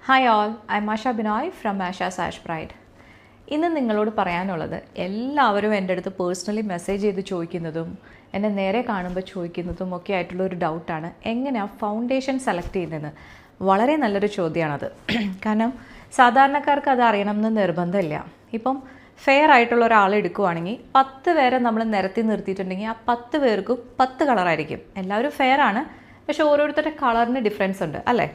Hi all, I M Asha Binoy from Asha's ash bride. ഇന്ന് നിങ്ങളോട് പറയാനുള്ളത്, എല്ലാവരും എൻ്റെ അടുത്ത് പേഴ്സണലി മെസ്സേജ് ചെയ്ത് ചോദിക്കുന്നതും എന്നെ നേരെ കാണുമ്പോൾ ചോദിക്കുന്നതും ഒക്കെ ആയിട്ടുള്ളൊരു ഡൗട്ടാണ്, എങ്ങനെയാണ് ഫൗണ്ടേഷൻ സെലക്ട് ചെയ്യുന്നതെന്ന്. വളരെ നല്ലൊരു ചോദ്യമാണത്. കാരണം സാധാരണക്കാർക്ക് അത് അറിയണമെന്ന് നിർബന്ധമില്ല. ഇപ്പം ഫെയർ ആയിട്ടുള്ള ഒരാൾ എടുക്കുവാണെങ്കിൽ 10 പേരെ നമ്മൾ നിരത്തി നിർത്തിയിട്ടുണ്ടെങ്കിൽ ആ 10 പേർക്കും 10 കളറായിരിക്കും. എല്ലാവരും ഫെയർ ആണ്, പക്ഷെ ഓരോരുത്തരുടെ കളറിന് ഡിഫറൻസ് ഉണ്ട് അല്ലേ?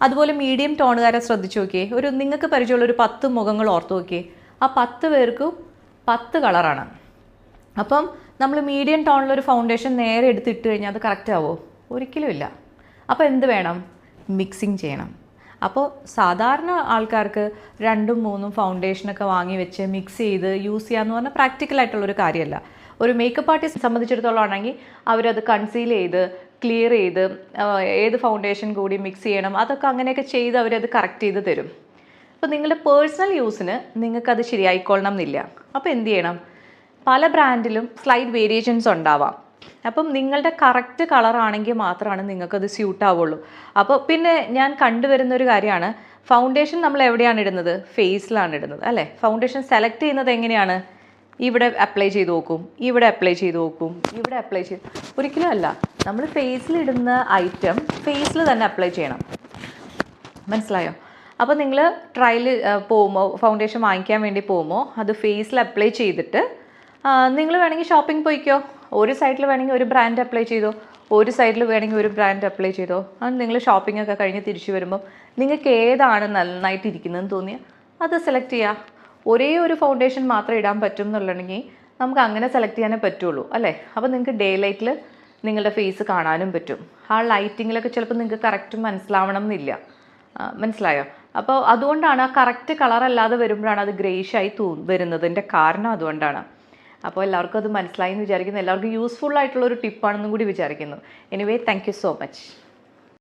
അതുപോലെ മീഡിയം ടോണുകാരെ ശ്രദ്ധിച്ച് നോക്കിയേ. നിങ്ങൾക്ക് പരിചയമുള്ളൊരു 10 മുഖങ്ങൾ ഓർത്ത് നോക്കിയേ. ആ 10 പേർക്കും 10 കളറാണ്. അപ്പം നമ്മൾ മീഡിയം ടോണിലൊരു ഫൗണ്ടേഷൻ നേരെ എടുത്തിട്ട് കഴിഞ്ഞാൽ അത് കറക്റ്റ് ആവുമോ? ഒരിക്കലും ഇല്ല. അപ്പോൾ എന്ത് വേണം? മിക്സിങ് ചെയ്യണം. അപ്പോൾ സാധാരണ ആൾക്കാർക്ക് 2ഉം 3ഉം ഫൗണ്ടേഷനൊക്കെ വാങ്ങി വെച്ച് മിക്സ് ചെയ്ത് യൂസ് ചെയ്യാമെന്ന് പറഞ്ഞാൽ പ്രാക്ടിക്കലായിട്ടുള്ളൊരു കാര്യമല്ല. ഒരു മേക്കപ്പ് ആർട്ടിസ്റ്റ് സംബന്ധിച്ചിടത്തോളം ആണെങ്കിൽ അവരത് കൺസീൽ ചെയ്ത് ക്ലിയർ ചെയ്ത് ഏത് ഫൗണ്ടേഷൻ കൂടി മിക്സ് ചെയ്യണം, അതൊക്കെ അങ്ങനെയൊക്കെ ചെയ്ത് അവരത് കറക്റ്റ് ചെയ്ത് തരും. അപ്പോൾ നിങ്ങളുടെ പേഴ്സണൽ യൂസിന് നിങ്ങൾക്കത് ശരിയായിക്കൊള്ളണം എന്നില്ല. അപ്പോൾ എന്ത് ചെയ്യണം? പല ബ്രാൻഡിലും സ്ലൈഡ് വേരിയേഷൻസ് ഉണ്ടാവാം. അപ്പം നിങ്ങളുടെ കറക്റ്റ് കളറാണെങ്കിൽ മാത്രമാണ് നിങ്ങൾക്കത് സ്യൂട്ട് ആവുള്ളൂ. അപ്പോൾ പിന്നെ ഞാൻ കണ്ടുവരുന്ന ഒരു കാര്യമാണ്, ഫൗണ്ടേഷൻ നമ്മൾ എവിടെയാണ് ഇടുന്നത്? ഫേസിലാണ് ഇടുന്നത് അല്ലേ? ഫൗണ്ടേഷൻ സെലക്ട് ചെയ്യുന്നത് എങ്ങനെയാണ്? ഇവിടെ അപ്ലൈ ചെയ്ത് നോക്കും, ഇവിടെ അപ്ലൈ ചെയ്ത് നോക്കും, ഇവിടെ അപ്ലൈ ചെയ്ത്, ഒരിക്കലും അല്ല. നമ്മൾ ഫേസിലിടുന്ന ഐറ്റം ഫേസിൽ തന്നെ അപ്ലൈ ചെയ്യണം. മനസ്സിലായോ? അപ്പോൾ നിങ്ങൾ ട്രയൽ പോകുമ്പോൾ, ഫൗണ്ടേഷൻ വാങ്ങിക്കാൻ വേണ്ടി പോകുമ്പോൾ അത് ഫേസിൽ അപ്ലൈ ചെയ്തിട്ട് നിങ്ങൾ വേണമെങ്കിൽ ഷോപ്പിംഗ് പോയിക്കോ. ഒരു സൈഡിൽ വേണമെങ്കിൽ ഒരു ബ്രാൻഡ് അപ്ലൈ ചെയ്തോ, ഒരു സൈഡിൽ വേണമെങ്കിൽ ഒരു ബ്രാൻഡ് അപ്ലൈ ചെയ്തോ. അത് നിങ്ങൾ ഷോപ്പിംഗ് ഒക്കെ കഴിഞ്ഞ് തിരിച്ചു വരുമ്പോൾ നിങ്ങൾക്ക് ഏതാണ് നന്നായിട്ട് ഇരിക്കുന്നതെന്ന് തോന്നിയാൽ അത് സെലക്ട് ചെയ്യുക. ഒരേ ഒരു ഫൗണ്ടേഷൻ മാത്രം ഇടാൻ പറ്റും എന്നുള്ളതെങ്കിൽ നമുക്ക് അങ്ങനെ സെലക്ട് ചെയ്യാനേ പറ്റുള്ളൂ അല്ലേ? അപ്പോൾ നിങ്ങൾക്ക് ഡേ ലൈറ്റിൽ നിങ്ങളുടെ ഫേസ് കാണാനും പറ്റും. ആ ലൈറ്റിങ്ങിലൊക്കെ ചിലപ്പോൾ നിങ്ങൾക്ക് കറക്റ്റ് മനസ്സിലാവണം എന്നില്ല. മനസ്സിലായോ? അപ്പോൾ അതുകൊണ്ടാണ് ആ കറക്റ്റ് കളറല്ലാതെ വരുമ്പോഴാണ് അത് ഗ്രേഷായി വരുന്നതിൻ്റെ കാരണം അതുകൊണ്ടാണ്. അപ്പോൾ എല്ലാവർക്കും അത് മനസ്സിലായി എന്ന് വിചാരിക്കുന്നു. എല്ലാവർക്കും യൂസ്ഫുൾ ആയിട്ടുള്ളൊരു ടിപ്പാണെന്നും കൂടി വിചാരിക്കുന്നു. Anyway, thank you so much.